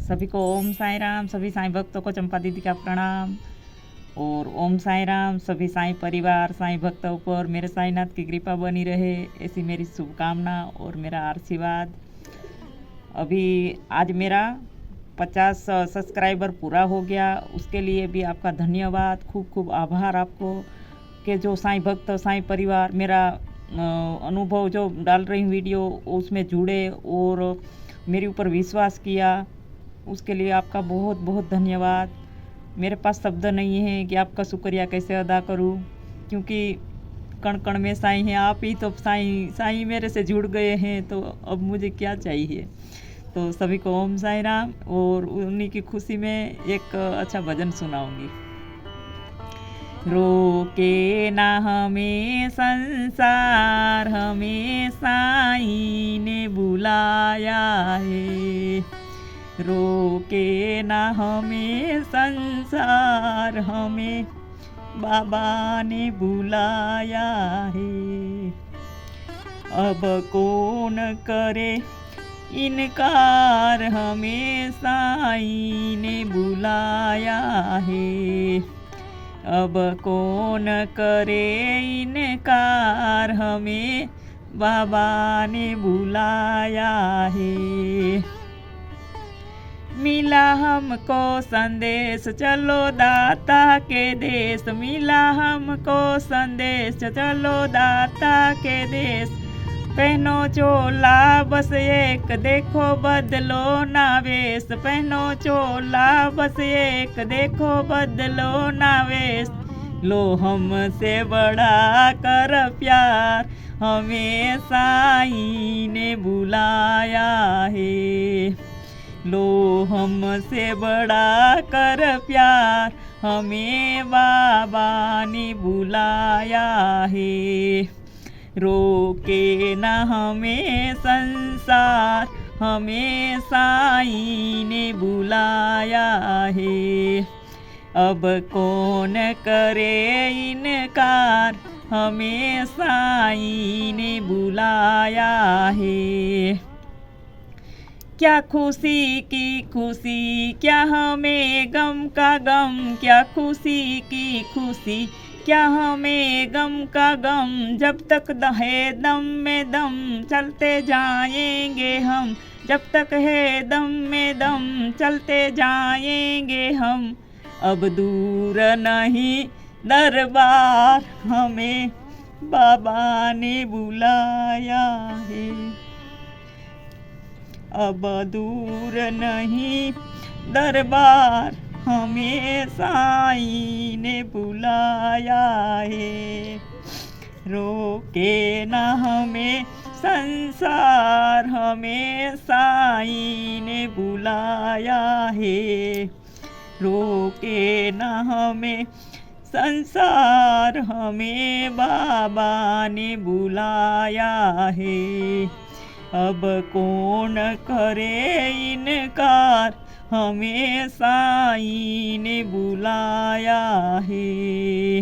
सभी को ओम साई राम। सभी साईं भक्तों को चंपा दीदी का प्रणाम और ओम साई राम। सभी साईं परिवार साईं भक्तों पर मेरे साईनाथ की कृपा बनी रहे, ऐसी मेरी शुभकामना और मेरा आशीर्वाद। अभी आज मेरा 50 सब्सक्राइबर पूरा हो गया, उसके लिए भी आपका धन्यवाद, खूब खूब आभार आपको कि जो साईं भक्त साईं परिवार मेरा अनुभव जो डाल रही हूँ वीडियो उसमें जुड़े और मेरे ऊपर विश्वास किया, उसके लिए आपका बहुत बहुत धन्यवाद। मेरे पास शब्द नहीं है कि आपका शुक्रिया कैसे अदा करूं, क्योंकि कण कण में साईं हैं, आप ही तो साईं मेरे से जुड़ गए हैं, तो अब मुझे क्या चाहिए। तो सभी को ओम साई राम और उन्हीं की खुशी में एक अच्छा भजन सुनाऊंगी। रोके ना हमें संसार, हमें साईं ने बुलाया है। रोके ना हमें संसार, हमें बाबा ने बुलाया है। अब कौन करे इनकार, हमें साईं ने बुलाया है। अब कौन करे इनकार, हमें बाबा ने बुलाया है। मिला हमको संदेश, चलो दाता के देश। मिला हमको संदेश, चलो दाता के देश। पहनो चोला बस एक, देखो बदलो ना वेश। पहनो चोला बस एक, देखो बदलो ना वेश। लो हमसे बढ़ा कर प्यार, हमें साईं ने बुलाया है। लो हमसे बढ़ा कर प्यार, हमें बाबा ने बुलाया है। रोके ना हमें संसार, हमें साईं ने बुलाया है। अब कौन करे इनकार, हमें साईं ने बुलाया है। क्या खुशी की खुशी, क्या हमें गम का गम। क्या खुशी की खुशी, क्या हमें गम का गम। जब तक है दम में दम, चलते जाएंगे हम। जब तक है दम में दम, चलते जाएंगे हम। अब दूर नहीं दरबार, हमें बाबा ने बुलाया है। अब दूर नहीं दरबार, हमें साईं ने बुलाया है। रोके ना हमें संसार, हमें साईं ने बुलाया है। रोके ना हमें संसार, हमें बाबा ने बुलाया है। अब कौन करे इनकार, हमें साईं ने बुलाया है।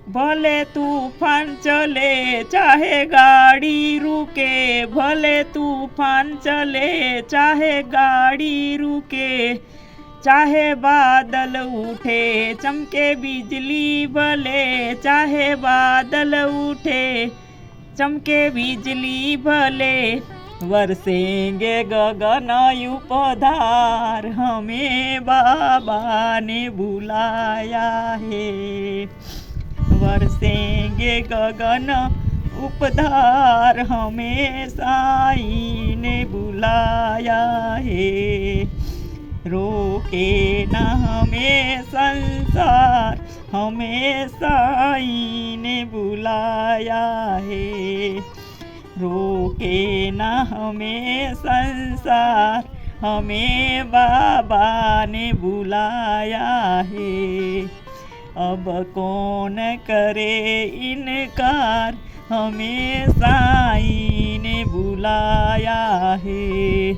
भले तूफान चले चाहे गाड़ी रुके, भले तूफान चले चाहे गाड़ी रुके। चाहे बादल उठे चमके बिजली भले, चाहे बादल उठे चमके बिजली भले। बरसेंगे गगन उपधार, हमें बाबा ने बुलाया है। बरसेंगे गगन उपधार, हमें साईं ने बुलाया है। रोके ना हमें संसार, हमें साईं ने बुलाया है। रोके ना हमें संसार, हमें बाबा ने बुलाया है। अब कौन करे इनकार, हमें साईं ने बुलाया है।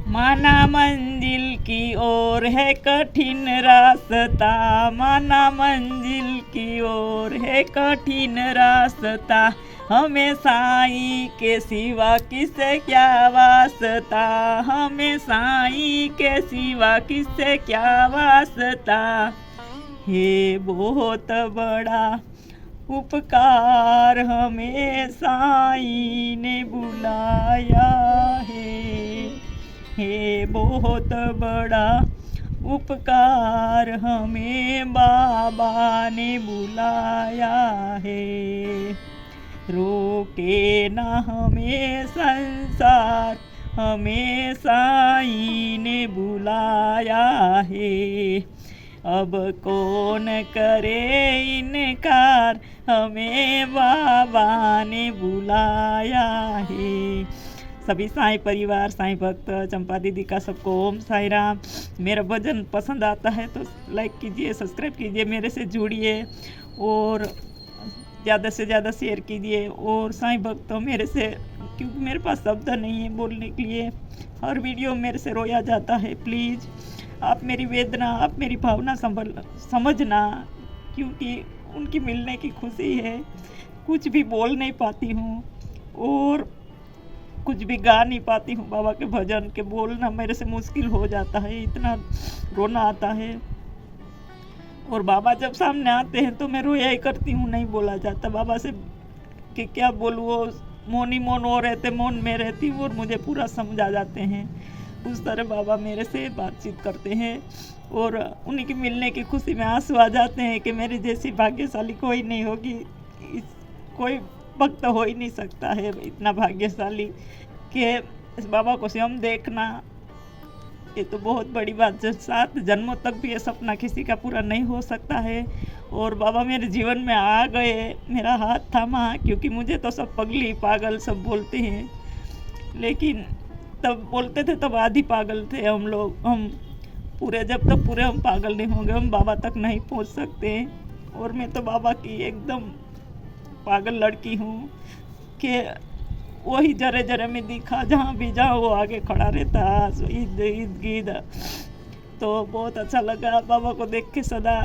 माना मंजिल की ओर है कठिन रास्ता, माना मंजिल की ओर है कठिन रास्ता। हमें साईं के सिवा किससे क्या वास्ता, हमें साईं के सिवा किससे क्या वास्ता। हे बहुत बड़ा उपकार हमें साईं ने बुलाया है, हे बहुत बड़ा उपकार हमें बाबा ने बुलाया है। रोके ना हमें संसार, हमें साईं ने बुलाया है। अब कौन करे इनकार, हमें बाबा ने बुलाया है। सभी साईं परिवार, साईं भक्त, चंपा दीदी का सबको ओम साई राम। मेरा भजन पसंद आता है तो लाइक कीजिए, सब्सक्राइब कीजिए, मेरे से जुड़िए और ज़्यादा से ज़्यादा शेयर कीजिए। और साईं भक्तों मेरे से, क्योंकि मेरे पास शब्द नहीं है बोलने के लिए, हर वीडियो मेरे से रोया जाता है। प्लीज़ आप मेरी वेदना, आप मेरी भावना समझना, क्योंकि उनकी मिलने की खुशी है। कुछ भी बोल नहीं पाती हूँ और कुछ भी गा नहीं पाती हूँ। बाबा के भजन के बोलना मेरे से मुश्किल हो जाता है, इतना रोना आता है। और बाबा जब सामने आते हैं तो मैं रोया ही करती हूँ, नहीं बोला जाता बाबा से कि क्या बोलूँ। वो मौन ही मौन वो रहते, मौन में रहती हूँ और मुझे पूरा समझा जाते हैं। उस तरह बाबा मेरे से बातचीत करते हैं और उन्हीं की मिलने की खुशी में आंसू आ जाते हैं कि मेरी जैसी भाग्यशाली कोई नहीं होगी। कोई भक्त हो ही नहीं सकता है इतना भाग्यशाली कि इस बाबा को स्वयं देखना। ये तो बहुत बड़ी बात है, 7 जन्मों तक भी ये सपना किसी का पूरा नहीं हो सकता है। और बाबा मेरे जीवन में आ गए, मेरा हाथ थामा, क्योंकि मुझे तो सब पगली पागल सब बोलते हैं, लेकिन तब बोलते थे तब आधी पागल थे हम लोग। हम पूरे, जब तक पूरे हम पागल नहीं होंगे हम बाबा तक नहीं पहुंच सकते। और मैं तो बाबा की एकदम पागल लड़की हूँ कि वही जरे जरे में दिखा, जहाँ भी जाओ वो आगे खड़ा रहता, ईद ईद गीद। तो बहुत अच्छा लगा बाबा को देख के, सदा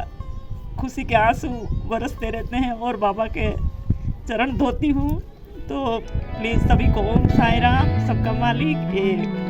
खुशी के आंसू बरसते रहते हैं और बाबा के चरण धोती हूँ। तो प्लीज़ सभी को ओम साई राम। सबका मालिक एक।